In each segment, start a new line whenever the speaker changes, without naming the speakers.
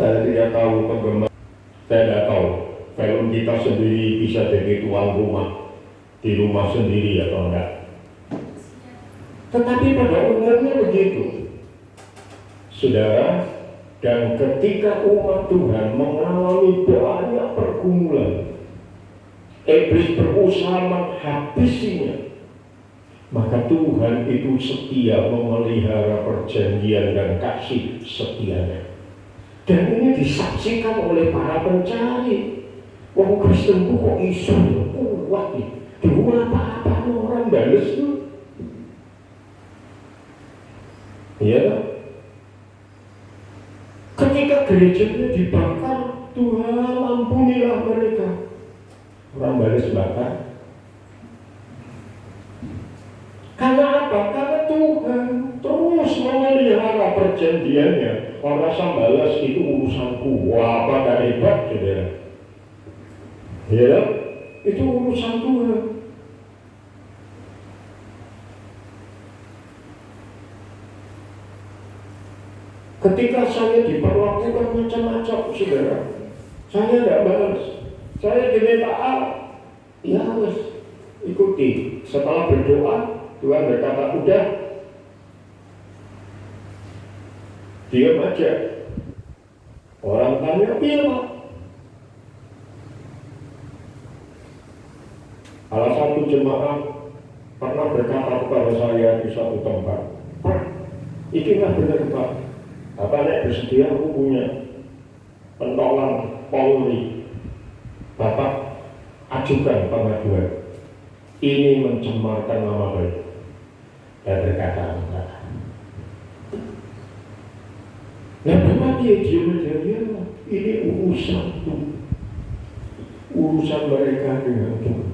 Saya tidak tahu penggemar, saya tidak tahu film kita sendiri bisa jadi tuan rumah di rumah sendiri atau enggak. Tetapi pada umumnya begitu, saudara. Dan ketika umat Tuhan mengalami banyak pergumulan, iblis berusaha menghabisinya, maka Tuhan itu setia memelihara perjanjian dan kasih setianya. Dan ini disaksikan oleh para pencari. Wong Kristen kok iso kuat nih, dulu apa-apa orang bales tuh. Ya, ketika gerejanya dibakar, Tuhan ampunilah mereka. Orang bales bakar. Karena apa? Karena Tuhan terus memelihara perjanjiannya. Orang sambalas itu urusanku. Wah, apa gak hebat, saudara? Ya, itu urusan Tuhan. Ketika saya diperlakukan macam-macam, saudara, saya tidak balas. Saya diminta ya harus ikuti. Setelah berdoa, Tuhan berkata, udah, diam aja. Orang tanya, iya Pak. Salah satu jemaah pernah berkata kepada saya di suatu tempat, Pak, ini nggak benar Pak. Apa nek bersedia aku punya pentolan Polri. Bapak ajukan pengaduan. Ini mencemarkan nama baik. Dan berkata enggak. Nah, memang dia ini urusan tuh. Urusan mereka dengan Tuhan.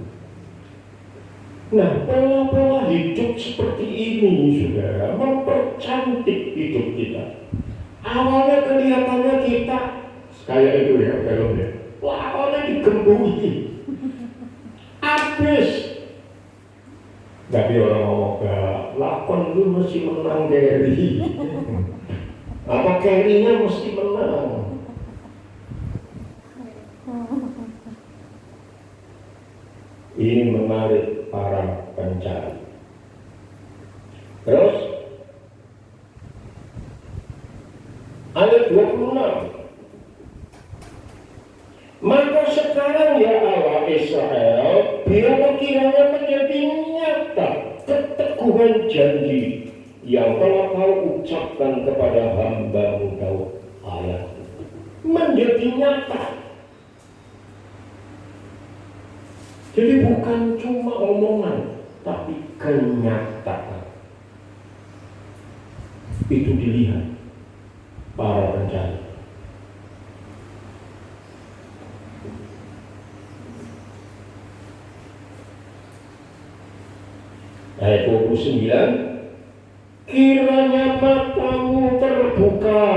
Nah, pola-pola hidup seperti ini, saudara, mempercantik hidup kita. Awalnya kelihatannya kita kayak itu ya filmnya. Lakonnya digembui, habis. Tapi orang ngomong gak, lakon lu mesti menang Kerry. Apa Kerry-nya mesti menang? Ini menarik para pencari. Terus ayat 26. Maka sekarang ya Allah Israel, biarlah kiranya menjadi nyata keteguhan janji yang telah kau ucapkan kepada hamba-Mu Daud. Ayat menjadi nyata. Jadi bukan cuma omongan, tapi kenyataan. Itu dilihat para pencari. Ayat 29, kiranya matamu terbuka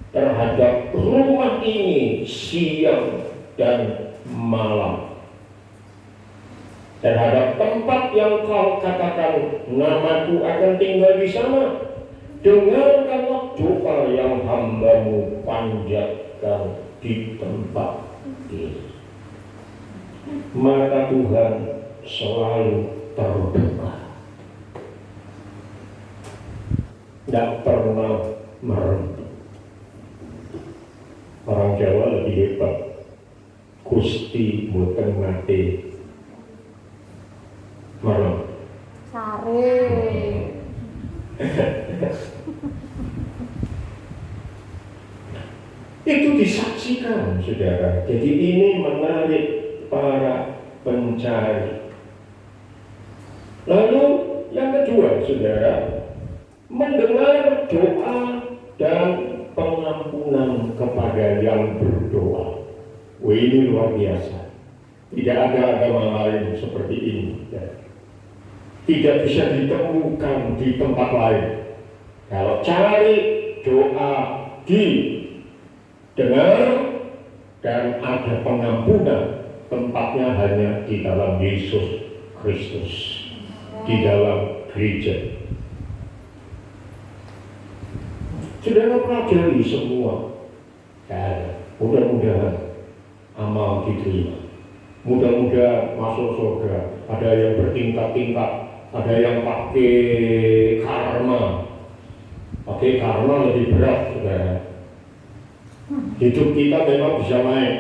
terhadap rumah ini siang dan malam, terhadap tempat yang kau katakan namaku akan tinggal di sana. Dengarkanlah doa yang hamba-Mu panjatkan di tempat ini. Mata Tuhan selalu terbuka, tidak pernah merem. Orang Jawa lebih hebat. Gusti boten nate merem.
Sare.
Itu disaksikan, saudara. Jadi ini menarik para pencari. Lalu yang kedua, saudara, mendengar doa dan pengampunan kepada yang berdoa. Wah, ini luar biasa. Tidak ada agama lain seperti ini. Tidak bisa ditemukan di tempat lain. Kalau cari doa didengar dan ada pengampunan, tempatnya hanya di dalam Yesus Kristus, di dalam gereja. Saudara pelajari semua Mudah-mudahan amal diterima. Mudah-mudahan masuk surga. Ada yang bertingkat-tingkat, ada yang pakai karma. Pakai karma lebih berat, saudara. Hidup kita memang bisa naik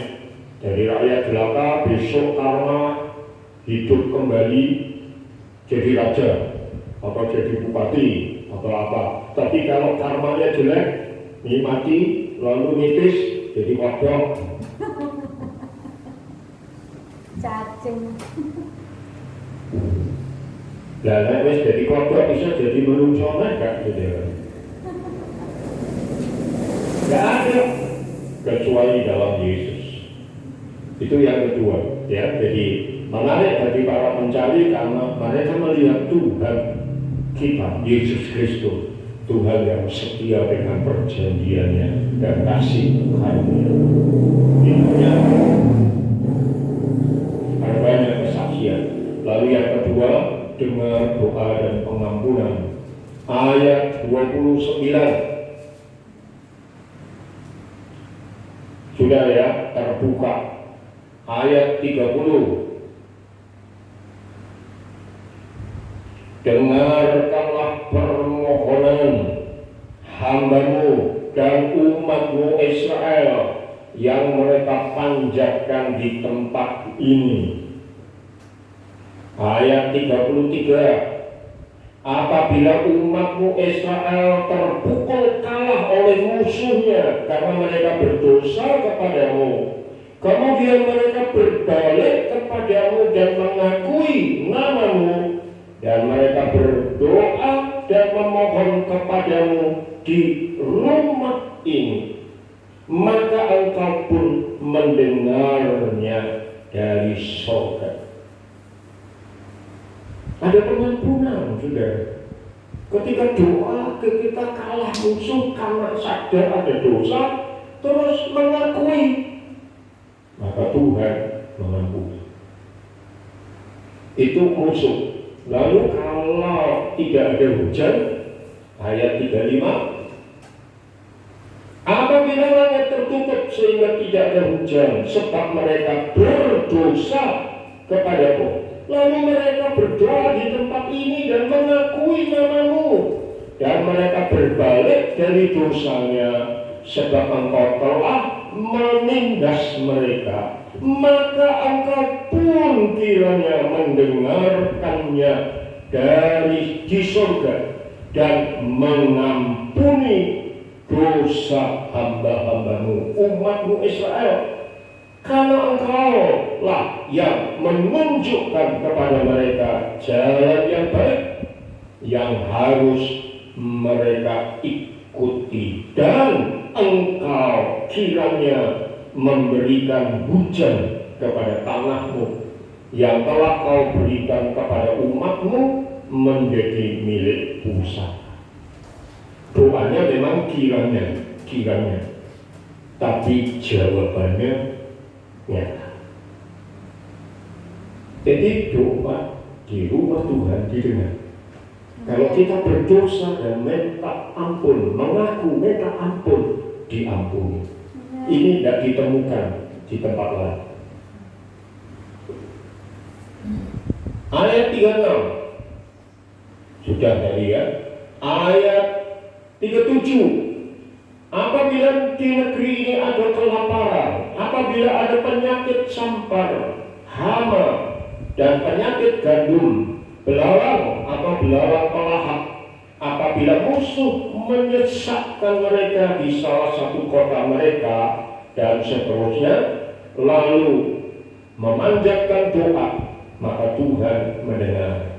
dari rakyat jelata, besok karma hidup kembali jadi raja atau jadi bupati atau apa. Tapi kalau karmanya jelek, ini mati lalu nitis jadi kodok.
Cacing.
Lah nek wis jadi kodok bisa jadi menungso enggak gitu. Enggak ada kecuali dalam Yesus. Itu yang kedua, ya. Jadi menarik bagi para pencari karena mereka melihat Tuhan kita, Yesus Kristus, Tuhan yang setia dengan perjanjiannya dan kasih karunia. Intinya ada banyak kesaksian. Lalu yang kedua, dengar doa dan pengampunan. Ayat 29. Sudah ya, terbuka. Ayat 30. Dengarkanlah permohonan hamba-Mu dan umat-Mu Israel yang mereka panjatkan di tempat ini. Ayat 33. Apabila umat-Mu Israel terpukul kalah oleh musuhnya karena mereka berdosa kepadamu, kemudian mereka berbalik kepadamu dan mengakui nama-Mu, dan mereka berdoa dan memohon kepadamu di rumah ini, maka Engkau pun mendengarnya dari surga. Ada pengampunan, saudara. Ketika doa kita kalah musuh karena sadar ada dosa, terus mengakui, maka Tuhan mengampuni. Itu musuh. Lalu kalau tidak ada hujan, ayat 35, apabila langit tertutup sehingga tidak ada hujan, sebab mereka berdosa kepadamu, lalu mereka berdoa di tempat ini dan mengakui nama-Mu, dan mereka berbalik dari dosanya, sebab Engkau telah menindas mereka, maka Engkau pun kiranya mendengarkannya dari di surga dan mengampuni dosa hamba-hamba-Mu, umat-Mu Israel. Karena Engkau lah yang menunjukkan kepada mereka jalan yang baik yang harus mereka ikuti, dan Engkau kiranya memberikan hujan kepada tanah-Mu yang telah Kau berikan kepada umat-Mu menjadi milik pusaka. Doanya memang kiranya, tapi jawabannya nyata. Jadi doa di rumah Tuhan didengar. Kalau kita berdosa dan minta ampun, mengaku minta ampun, diampuni. Ini tidak ditemukan di tempat lain. Ayat 36 sudah tadi ya. Ayat 37. Apabila di negeri ini ada kelaparan, apabila ada penyakit sampar, hama, dan penyakit gandum, belalang atau belalang pelahap, apabila musuh menyesatkan mereka di salah satu kota mereka, dan seterusnya, lalu memanjatkan doa, maka Tuhan mendengar.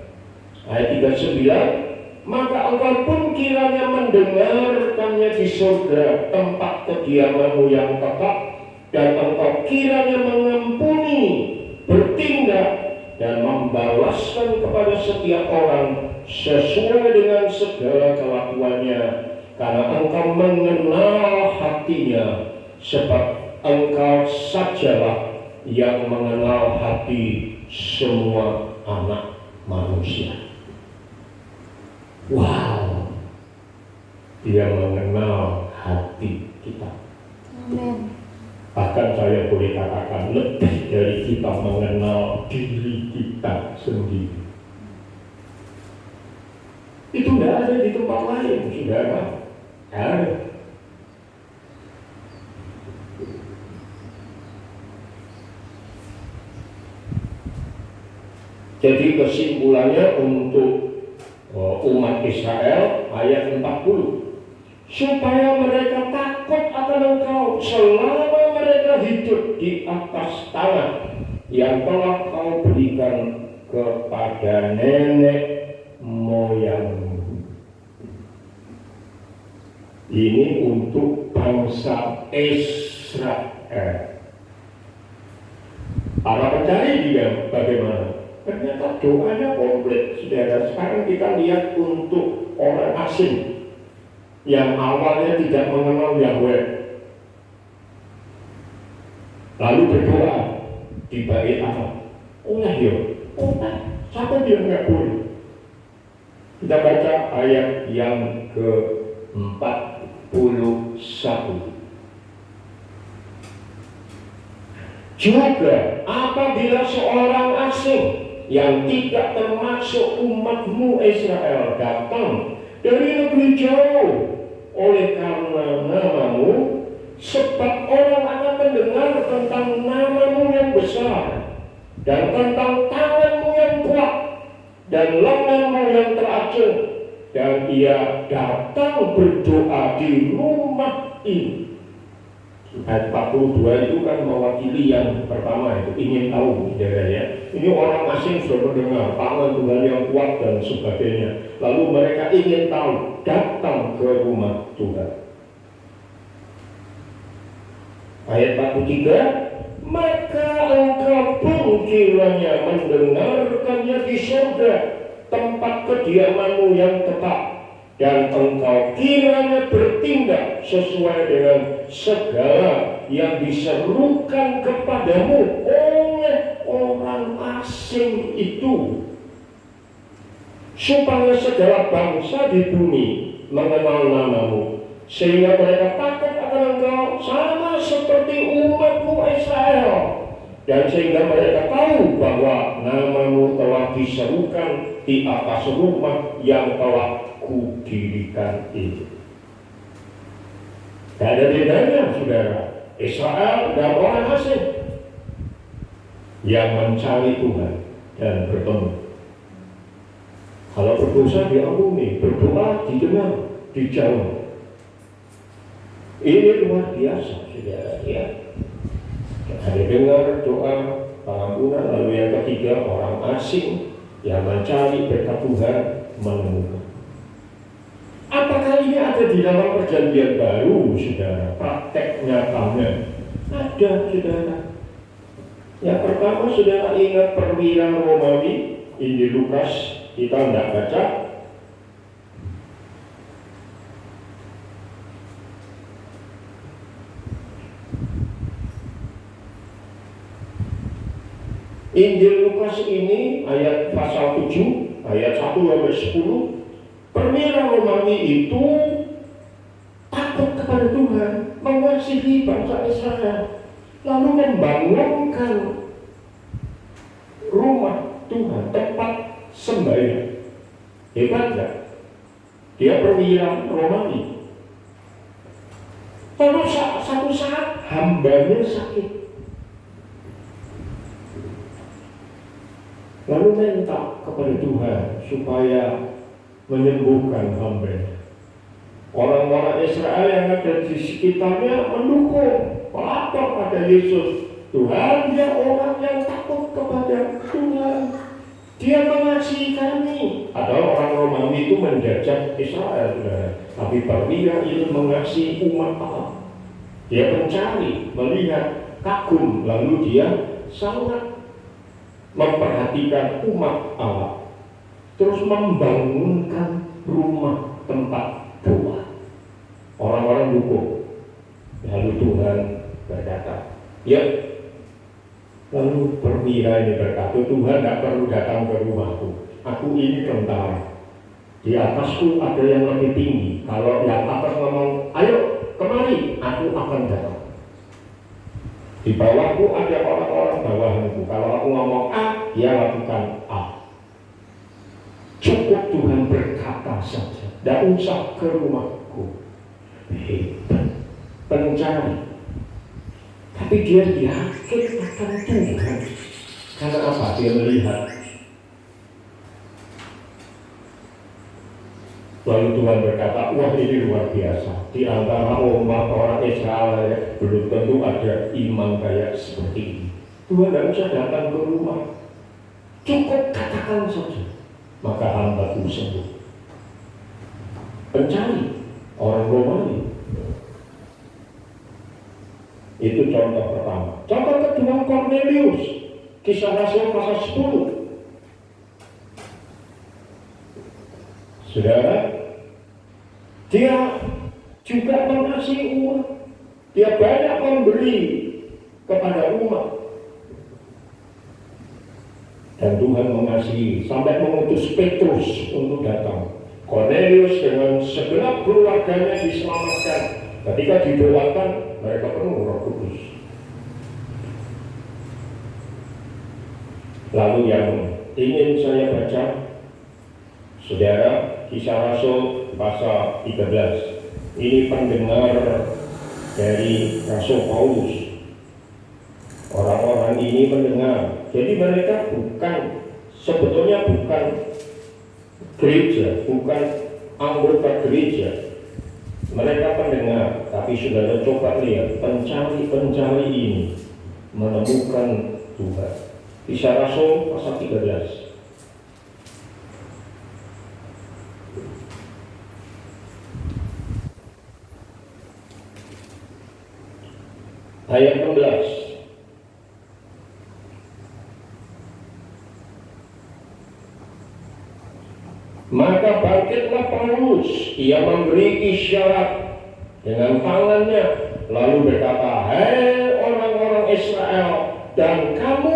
Ayat 39. Maka Engkau pun kiranya mendengarkannya di surga, tempat kediaman-Mu yang tetap, dan Engkau kiranya mengampuni, bertindak, dan membalaskan kepada setiap orang sesuai dengan segala kelakuannya, karena Engkau mengenal hatinya, sebab Engkau sajalah yang mengenal hati semua anak manusia. Wow, Dia mengenal hati kita.
Amen.
Bahkan saya boleh katakan lebih dari kita mengenal diri kita sendiri. Itu tidak ada di tempat lain, saudara. Ada. Jadi kesimpulannya untuk umat Israel ayat 40, supaya mereka takut akan Engkau selama mereka hidup di atas tanah yang telah Kau berikan kepada nenek moyangmu. Ini untuk bangsa Israel. Para pencari dia bagaimana? Ternyata doanya komplit, saudara. Sekarang kita lihat untuk orang asing yang awalnya tidak mengenal Yahweh, lalu berdoa di bait Allah. Oh ya, siapa dia nggak boleh? Kita baca ayat yang ke-41. Juga apabila seorang asing yang tidak termasuk umatmu Israel datang dari negeri jauh oleh karena namamu, sebab orang akan mendengar tentang namamu yang besar dan tentang tanganmu yang kuat dan lenganmu yang teracung, dan ia datang berdoa di rumah ini. Ayat 42 itu kan mewakili yang pertama, itu ingin tahu, saudara ya. Ini orang asing sudah mendengar tangan Tuhan yang kuat dan sebagainya. Lalu mereka ingin tahu, datang ke rumah Tuhan. Ayat 43, maka engkau pun kiranya mendengarkannya di surga, tempat kediamanmu yang tetap, dan engkau kiranya bertindak sesuai dengan segala yang diserukan kepadamu oleh orang asing itu, supaya segala bangsa di bumi mengenal namamu, sehingga mereka takut akan engkau sama seperti umatmu Israel, dan sehingga mereka tahu bahwa namamu telah diserukan di atas rumah yang telah kudirikan itu. Tidak ada bedanya, saudara. Israel dan orang asing yang mencari Tuhan dan bertemu. Kalau berdosa diampuni, berdoa didengar, dijawab. Ini luar biasa, saudara ya. Ada dengar doa pengampunan. Lalu yang ketiga, orang asing yang mencari berkat Tuhan menemukan. Apakah ini ada di dalam perjanjian baru, saudara? Praktek nyatanya ada, saudara. Yang pertama, saudara ingat perwira Romawi, Injil Lukas, kita tidak baca. Injil Lukas ini ayat pasal 7, ayat 1-10. Perwira Romawi itu takut kepada Tuhan, mengasihi bangsa Israel, lalu membangunkan rumah Tuhan, tempat sembahyang. Hebat gak? Dia perwira Romawi. Lalu satu saat hambanya sakit, lalu minta kepada Tuhan supaya menyembuhkan hamba. Orang-orang Israel yang ada di sekitarnya mendukung, melapor pada Yesus. Tuhan, dia orang yang takut kepada Tuhan, dia mengasihi kami. Padahal orang Romawi itu menjajah Israel, tapi perwira itu mengasihi umat Allah. Dia mencari, melihat, kagum, lalu dia sangat memperhatikan umat Allah, terus membangunkan rumah tempat doa. Orang-orang dukung. Lalu Tuhan berkata, ya. Lalu perwira ini berkata, Tuhan tidak perlu datang ke rumahku. Aku ini tentara. Di atasku ada yang lebih tinggi. Kalau yang atas ngomong, ayo kemari, aku akan datang. Di bawahku ada orang-orang bawahanku. Kalau aku ngomong A, dia lakukan A. Cukup Tuhan berkata saja. Tidak usah ke rumahku. Hebat. Pencari. Tapi dia yakin akan Tuhan. Karena apa? Dia melihat. Lalu Tuhan berkata, wah ini luar biasa. Di antara umat orang Israel belum tentu ada iman kayak seperti ini. Tuhan tidak usah datang ke rumah. Cukup katakan saja. Maka hambaku sembuh. Pencari orang Romawi. Itu contoh pertama. Contoh kedua, Kornelius. Kisah Rasul pasal 10. Saudara, dia juga mengasihi umat. Dia banyak memberi kepada umat. Dan Tuhan mengasihi sampai mengutus Petrus untuk datang. Kornelius dengan segenap keluarganya diselamatkan. Ketika didoakan, mereka penuh Roh Kudus. Lalu yang ingin saya baca, saudara, Kisah Rasul pasal 13. Ini pendengar dari Rasul Paulus. Orang-orang ini mendengar. Jadi mereka sebetulnya bukan gereja, bukan anggota gereja. Mereka pendengar, tapi saudara coba lihat, pencari-pencari ini menemukan Tuhan. Kisah Rasul pasal 13. Ayat 16. Maka bangkitlah Paulus, ia memberi isyarat dengan tangannya, lalu berkata, hei orang-orang Israel, dan kamu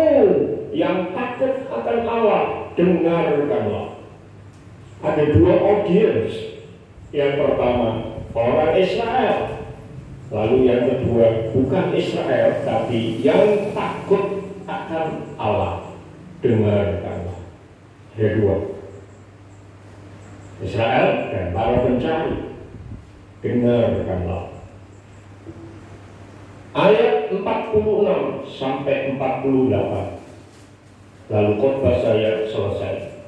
yang takut akan Allah, dengarkanlah. Ada dua audiens. Yang pertama, orang Israel. Lalu yang kedua, bukan Israel, tapi yang takut akan Allah, dengarkanlah. Ada dua. Israel dan para pencari, dengarkanlah. Ayat 46 sampai 48. Lalu khotbah saya selesai.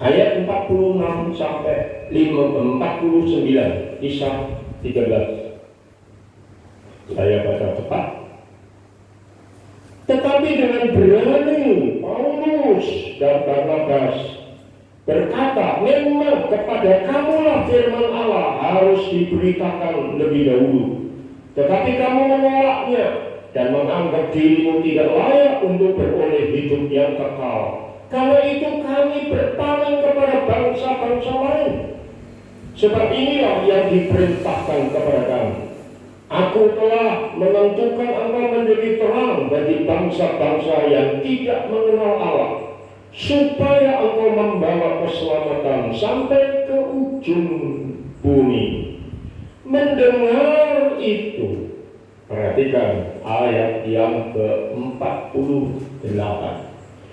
Ayat 46 sampai 49, Kisah 13. Saya baca cepat. Tetapi dengan berani Paulus dan Barnabas berkata, memang kepada kamulah firman Allah harus diberitakan lebih dahulu. Tetapi kamu menolaknya dan menganggap dirimu tidak layak untuk beroleh hidup yang kekal. Karena itu kami berpaling kepada bangsa-bangsa lain. Sebab inilah yang diperintahkan kepada kami. Aku telah menentukan engkau menjadi terang bagi bangsa-bangsa yang tidak mengenal Allah, supaya engkau membawa keselamatan sampai ke ujung bumi. Mendengar itu, perhatikan ayat yang ke-48.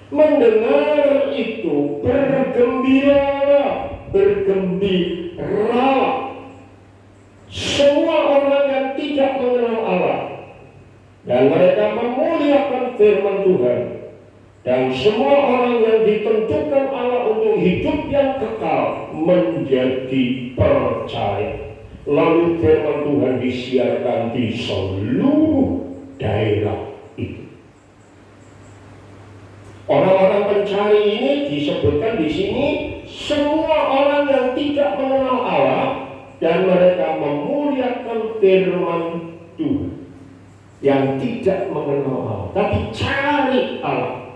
Mendengar itu, bergembiralah semua orang yang tidak mengenal Allah, dan mereka memuliakan firman Tuhan. Dan semua orang yang ditentukan Allah untuk hidup yang kekal menjadi percaya. Lalu firman Tuhan disiarkan di seluruh daerah itu. Orang-orang pencari ini disebutkan di sini semua orang yang tidak mengenal Allah, dan mereka memuliakan firman Tuhan. Yang tidak mengenal Allah tapi cari Allah,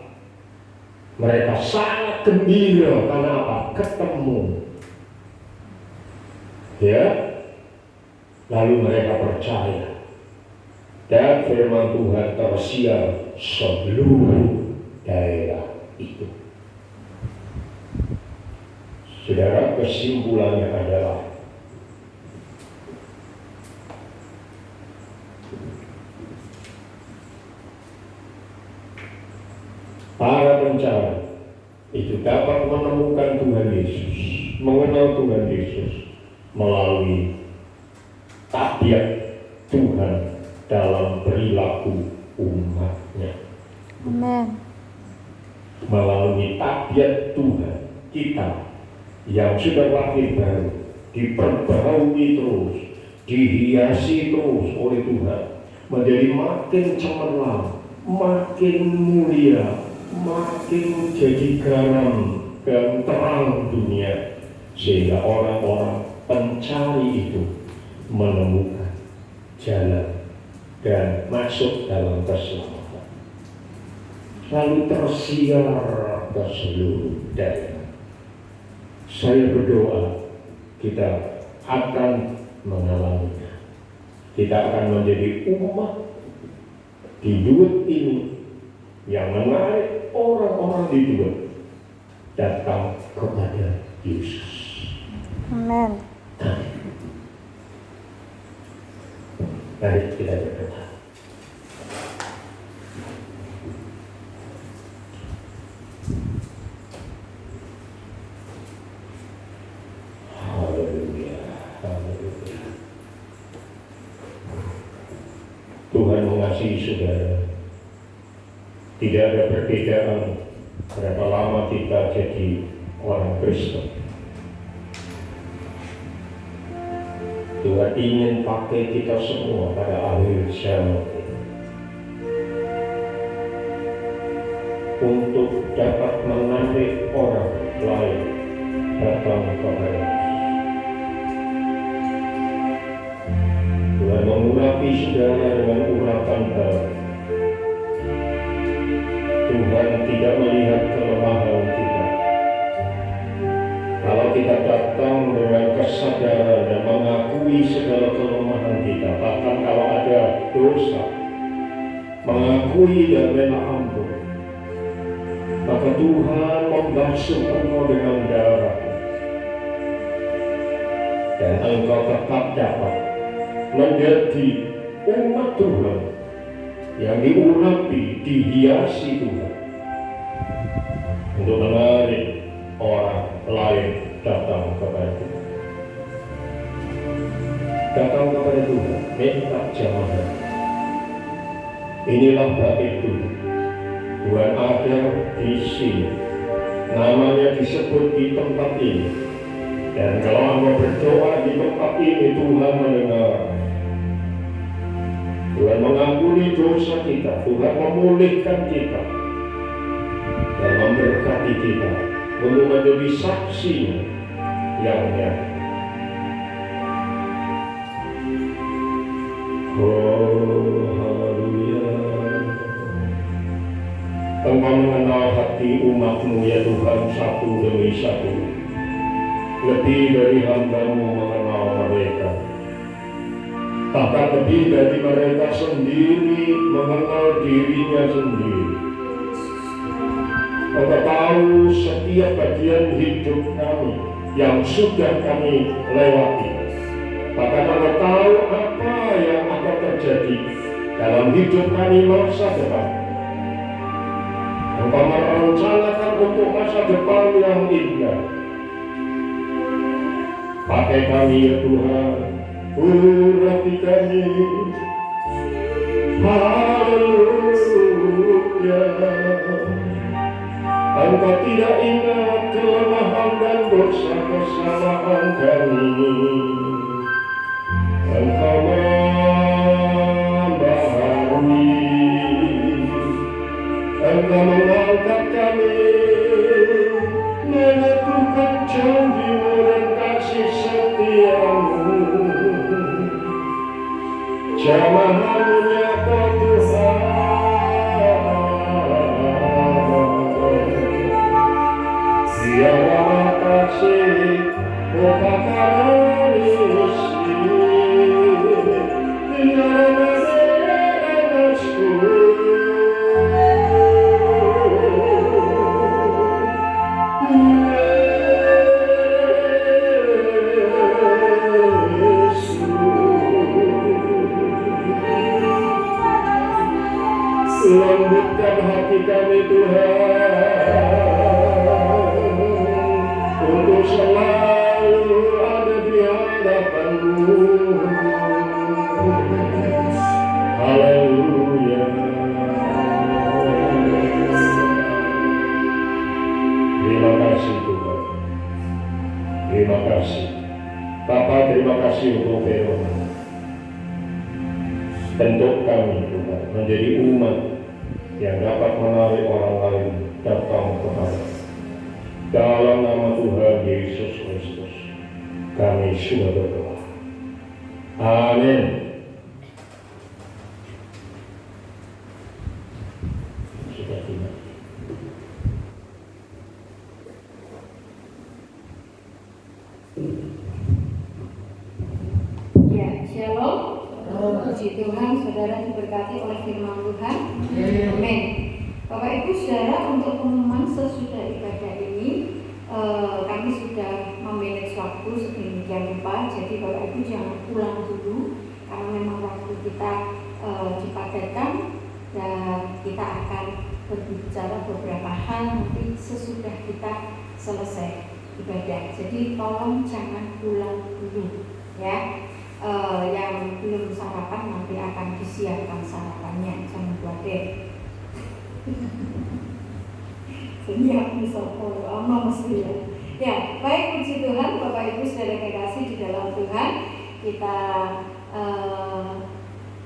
mereka sangat gembira. Karena apa? Ketemu. Ya. Lalu mereka percaya. Dan firman Tuhan tersiar seluruh daerah itu. Saudara, kesimpulannya adalah dapat menemukan Tuhan Yesus, mengenal Tuhan Yesus melalui tabiat Tuhan dalam perilaku umatnya.
Amen.
Melalui tabiat Tuhan kita yang sudah lahir baru, diperbaharui terus, dihiasi terus oleh Tuhan, menjadi makin cemerlang, makin mulia, makin jadi garam dan terang dunia, sehingga orang-orang pencari itu menemukan jalan dan masuk dalam keselamatan, lalu tersiar ke seluruh daerah. Saya berdoa kita akan mengalaminya. Kita akan menjadi umat di Duet ini yang menarik orang-orang di Duet datang kepada Yesus.
Amen.
Mari kita berdoa. Haleluya, haleluya. Tuhan mengasihi saudara. Tidak ada perbedaan berapa lama kita jadi orang Kristen. Tuhan ingin pakai kita semua pada akhir zaman ini untuk dapat menarik orang lain datang kepada Tuhan mengurapi saudara dengan urapan baru. Tuhan tidak melihat kelemahan kita. Kalau kita datang dengan kesadaran dan mengakui segala kelemahan kita, bahkan kalau ada dosa, mengakui dan rela ampun, maka Tuhan membasuh engkau dengan darah, dan engkau tetap dapat menjadi umat Tuhan yang diurapi, dihiasi Tuhan untuk menarik orang lain datang kepada Tuhan. Datang kepada Tuhan, minta jamaah. Inilah bait Tuhan. Tuhan ada di sini. Namanya disebut di tempat ini. Dan kalau Anda berdoa di tempat ini, Tuhan mendengar. Tuhan mengampuni dosa kita, Tuhan memulihkan kita, dan memberkati kita untuk menjadi saksi yang nyata. Oh, haleluya. Engkau mengenal hati umatmu ya Tuhan satu demi satu, lebih dari hamba-Mu mengenal mereka. Bahkan lebih dari mereka sendiri mengenal dirinya sendiri. Engkau tahu setiap bagian hidup kami yang sudah kami lewati. Bahkan Engkau tahu apa yang akan terjadi dalam hidup kami masa depan. Engkau merencanakan untuk masa depan yang indah. Pakai kami ya Tuhan, urapi kami. Haleluya. Engkau tidak ingat kelemahan dan dosa kesalahan kami. Engkau membaharui, Engkau mengangkat kami, meneguhkan janji-Mu dan kasih setia-Mu. Jamaah-Mu nyata Tuhan, tiada kasih upakar isi, tiada nasku. Lembutkan hati kami Tuhan, Bapa, terima kasih untuk firman. Bentuk kami Tuhan menjadi umat yang dapat menarik orang lain datang kepada. Dalam nama Tuhan Yesus Kristus, kami sudah berdoa. Amin. Sudah tiba.
Ya, shalom. Puji Tuhan, saudara diberkati oleh firman Tuhan. Amin. Bapak Ibu saudara, untuk pengumuman sesudah ibadah ini kami sudah memanage waktu sedemikian rupa. Jadi Bapak Ibu jangan pulang dulu, karena memang waktu kita dipadatkan dan kita akan berbicara beberapa hal nanti sesudah kita selesai ibadah. Jadi tolong jangan pulang dulu, ya. Yang belum sarapan nanti akan disiapkan sarapannya, jangan khawatir. Senyap bisa lama mesti ya. Ya, baik, puji Tuhan, Bapak Ibu saudara kekasih di dalam Tuhan, kita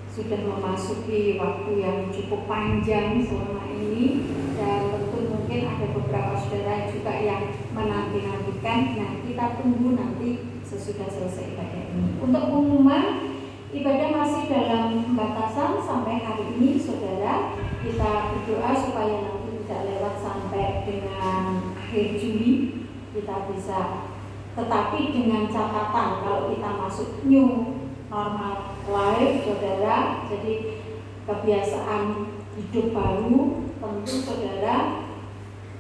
sudah memasuki waktu yang cukup panjang selama ini, dan tentu mungkin ada beberapa saudara juga yang menanti-nantikan. Nah, kita tunggu nanti sesudah selesai ibadah ini. Untuk pengumuman, ibadah masih dalam batasan sampai hari ini, saudara. Kita berdoa supaya nanti tidak lewat sampai dengan akhir Juli. Kita bisa, tetapi dengan catatan kalau kita masuk new normal life, saudara. Jadi kebiasaan hidup baru, tentu saudara,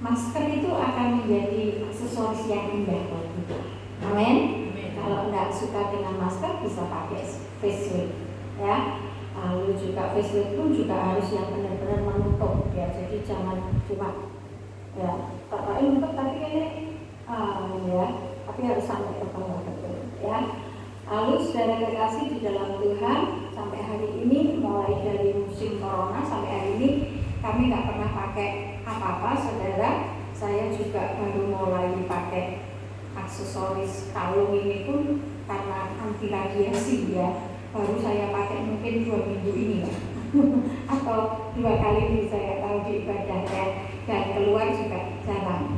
masker itu akan menjadi aksesoris yang indah buat kita. Amin. Kalau tidak suka dengan masker, bisa pakai face shield, ya. Lalu juga face shield pun juga harus yang benar-benar menutup, ya. Jadi jangan cuma ya nutup tapi ini ya, tapi harus sampai ke bawah betul, ya. Lalu saudara kekasih di dalam Tuhan, sampai hari ini, mulai dari musim corona sampai hari ini, kami nggak pernah pakai apa-apa, saudara. Saya juga baru mulai pakai aksesoris kalung ini pun karena anti radiasi, ya. Baru saya pakai mungkin 2 minggu ini, ya. Atau 2 kali ini saya tahu di ibadah, ya. Dan keluar juga jarang.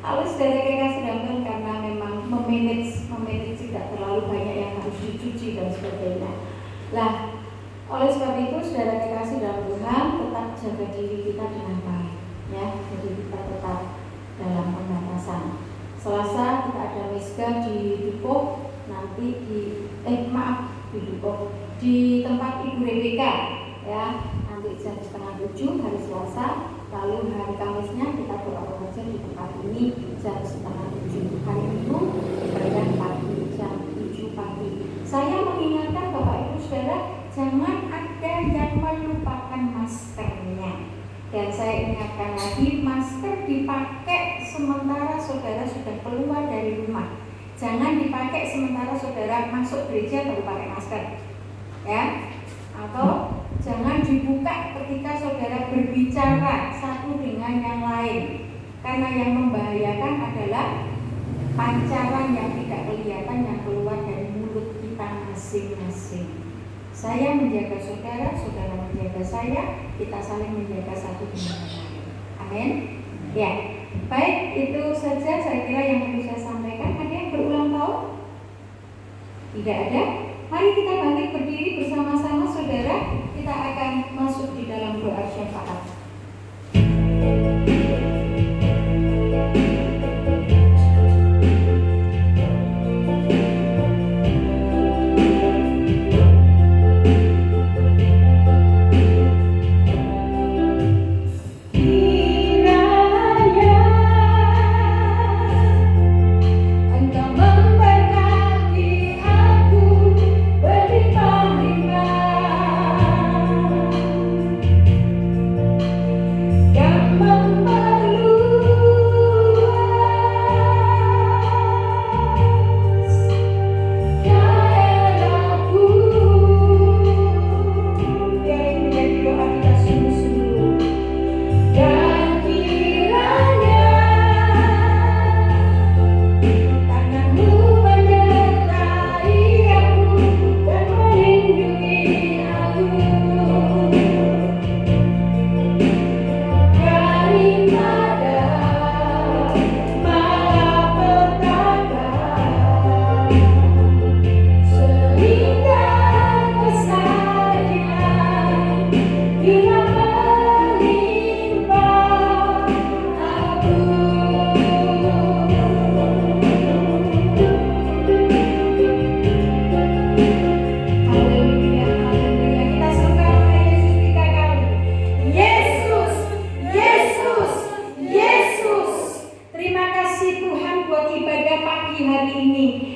Lalu saudara kekasih sedangkan karena memang memanage tidak terlalu banyak yang harus dicuci dan sebagainya. Lah, oleh sebab itu saudara kekasih dalam Tuhan, tetap jaga diri kita dengan baik, ya. Jadi kita tetap dalam pembatasan. Selasa kita ada misga di Depok, nanti di Depok, di tempat Ibu Rebeka, ya. Nanti jam 6:30 hari Selasa. Lalu hari Kamisnya kita doa pengajian di tempat ini jam 6:30. Hari Minggu ibadah pagi jam 7 pagi. Saya mengingatkan Bapak Ibu Saudara, jangan ada yang melupakan maskernya. Dan saya ingatkan lagi, masker dipakai sementara saudara sudah keluar dari rumah. Jangan dipakai sementara saudara masuk gereja baru pakai masker, ya. Atau jangan dibuka ketika saudara berbicara satu dengan yang lain, karena yang membahayakan adalah pancaran yang tidak kelihatan yang keluar dari mulut kita masing-masing. Saya menjaga saudara, saudara menjaga saya, kita saling menjaga satu dengan yang lain. Amin. Ya, baik, itu saja saya kira yang perlu saya sampaikan. Ada yang berulang tahun? Tidak ada. Mari kita bangkit berdiri bersama-sama, saudara. Kita akan masuk di dalam doa syafaat.
Berlimpah-limpah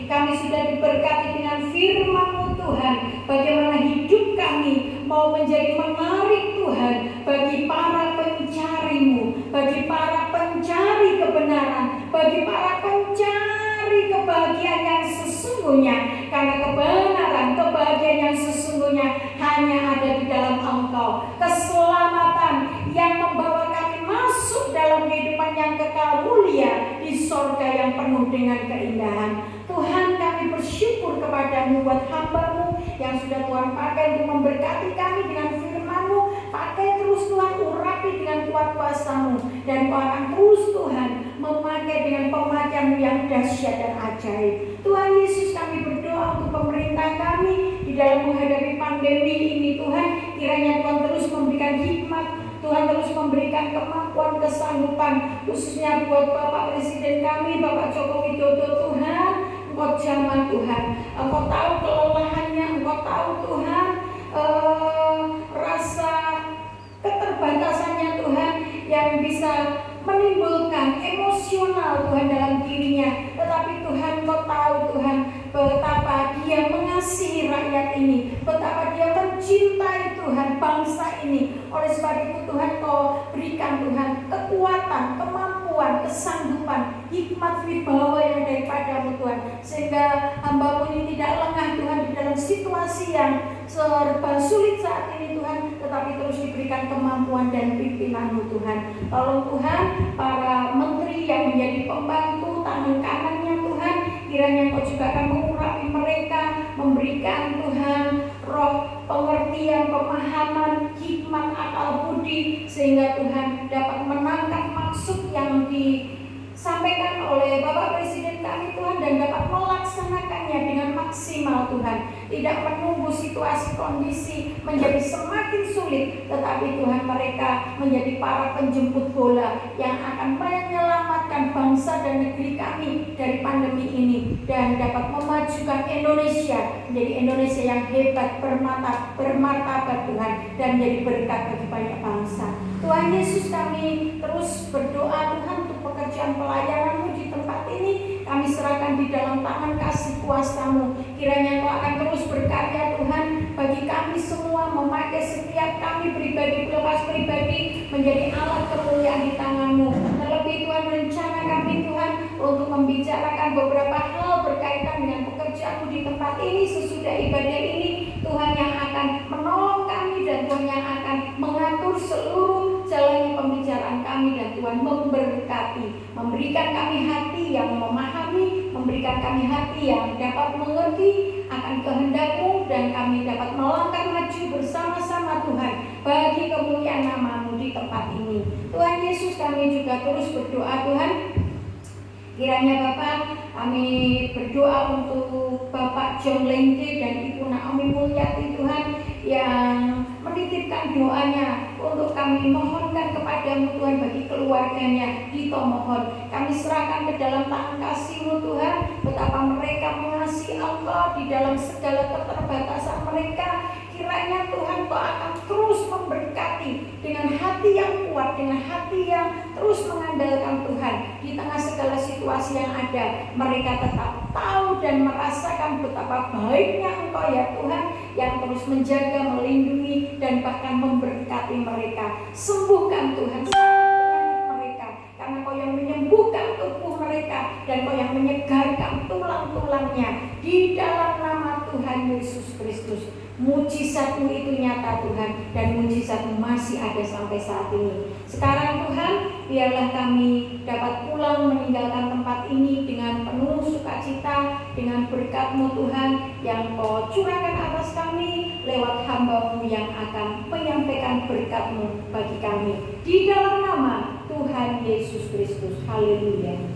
Kami sudah diberkati dengan firman-Mu Tuhan. Bagaimana hidup kami mau menjadi menarik Tuhan bagi para pencari-Mu, bagi para pencari kebenaran, bagi para pencari kebahagiaan yang sesungguhnya. Karena kebahagiaan yang sesungguhnya hanya ada di dalam Engkau. Keselamatan yang membawa kami masuk dalam kehidupan yang kekal mulia di sorga yang penuh dengan keindahan. Tuhan, kami bersyukur kepada-Mu buat hamba-Mu yang sudah Tuhan pakai untuk memberkati kami dengan firman-Mu. Pakai terus Tuhan, urapi dengan kuat kuasa-Mu, dan Kau akan terus Tuhan memakai dengan pemakaian-Mu yang dahsyat dan ajaib. Tuhan Yesus, kami berdoa untuk pemerintah kami di dalam menghadapi pandemi ini. Tuhan, kiranya Tuhan terus memberikan hikmat, Tuhan terus memberikan kemampuan, kesanggupan, khususnya buat Bapak Presiden kami, Bapak Joko Widodo. Tuhan, Engkau jamah Tuhan, Engkau tahu kelelahannya, Engkau tahu Tuhan rasa keterbatasannya Tuhan yang bisa menimbulkan emosional Tuhan dalam dirinya. Tetapi Tuhan, Kau tahu Tuhan betapa Dia mengasihi rakyat ini, betapa Dia mencintai Tuhan bangsa ini. Oleh sebab itu Tuhan, Kau berikan Tuhan kekuatan, kemampuan, kesanggupan, hikmat wibawa yang daripada-Mu Tuhan, sehingga hamba-Mu ini tidak lengah Tuhan di dalam situasi yang serba sulit saat ini Tuhan, tetapi terus diberikan kemampuan dan pimpinan-Mu Tuhan. Tolong Tuhan para menteri yang menjadi pembantu tangan kanannya Tuhan, kiranya Kau juga akan mengurapi mereka, memberikan Tuhan roh pengertian, pemahaman, hikmat, akal budi, sehingga Tuhan dapat menangkap maksud yang disampaikan oleh Bapak Presiden kami Tuhan, dan dapat melaksanakannya dengan maksimal Tuhan. Tidak menunggu situasi kondisi menjadi semakin sulit, tetapi Tuhan mereka menjadi para penjemput bola yang akan menyelamatkan bangsa dan negeri kami dari pandemi ini, dan dapat memajukan Indonesia menjadi Indonesia yang hebat, bermartabat Tuhan, dan menjadi berkat bagi banyak bangsa. Tuhan Yesus, kami terus berdoa Tuhan untuk pekerjaan pelayanan-Mu di tempat ini. Kami serahkan di dalam tangan kasih kuasa-Mu. Kiranya Kau akan terus berkarya Tuhan bagi kami semua, memakai setiap kami pribadi, lepas pribadi menjadi alat kemuliaan di tangan-Mu. Terlebih Tuhan, rencana kami Tuhan untuk membicarakan beberapa hal berkaitan dengan pekerjaan-Mu di tempat ini sesudah ibadah ini. Tuhan yang akan menolong kami, dan Tuhan yang akan mengatur seluruh jalannya pembicaraan kami, dan Tuhan memberkati, memberikan kami hati yang memahami, memberikan kami hati yang dapat mengerti akan kehendak-Mu, dan kami dapat melangkah maju bersama-sama Tuhan bagi kemuliaan nama-Mu di tempat ini. Tuhan Yesus, kami juga terus berdoa Tuhan, kiranya Bapak, kami berdoa untuk Bapak John Lengke dan Ibu Naomi Mulyati Tuhan, yang menitipkan doanya untuk kami mohonkan kepada-Mu Tuhan bagi keluarganya. Kita mohon, kami serahkan ke dalam tangan kasih-Mu Tuhan, betapa mereka mengasihi Engkau di dalam segala keterbatasan mereka. Kiranya Tuhan Kau akan terus memberkati dengan hati yang kuat, dengan hati yang terus mengandalkan Tuhan di tengah segala situasi yang ada. Mereka tetap tahu dan merasakan betapa baiknya Engkau ya Tuhan, yang terus menjaga, melindungi, dan bahkan memberkati mereka. Sembuhkan Tuhan mereka, karena Kau yang menyembuhkan tubuh mereka, dan Kau yang menyegarkan tulang-tulangnya di dalam nama Tuhan Yesus Kristus. Mujizat-Mu itu nyata Tuhan, dan mujizat-Mu masih ada sampai saat ini. Sekarang Tuhan, biarlah kami dapat pulang meninggalkan tempat ini dengan penuh sukacita, dengan berkat-Mu Tuhan yang Kau curahkan atas kami lewat hamba-Mu yang akan menyampaikan berkat-Mu bagi kami. Di dalam nama Tuhan Yesus Kristus. Haleluya.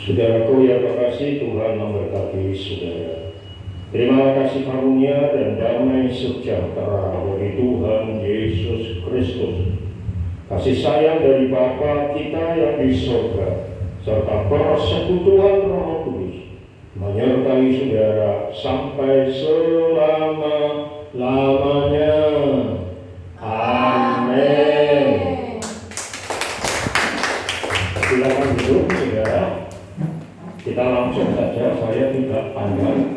Saudaraku yang terkasih, Tuhan memberkati saudara. Terima kasih karunia dan damai sejahtera dari Tuhan Yesus Kristus, kasih sayang dari Bapa kita yang di surga, serta persekutuan Roh Kudus menyertai saudara sampai selama-lamanya. Amin. silakan duduk ya. Kita langsung saja, saya tidak panjang.